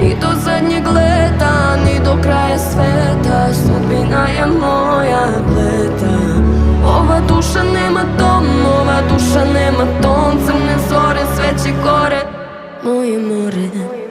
ni do zadnjeg leta, ni do kraja sveta. Sudbina je moja pleta. Ova duša nema dom, ova duša nema ton. Crne zore, sve će gore, moje more.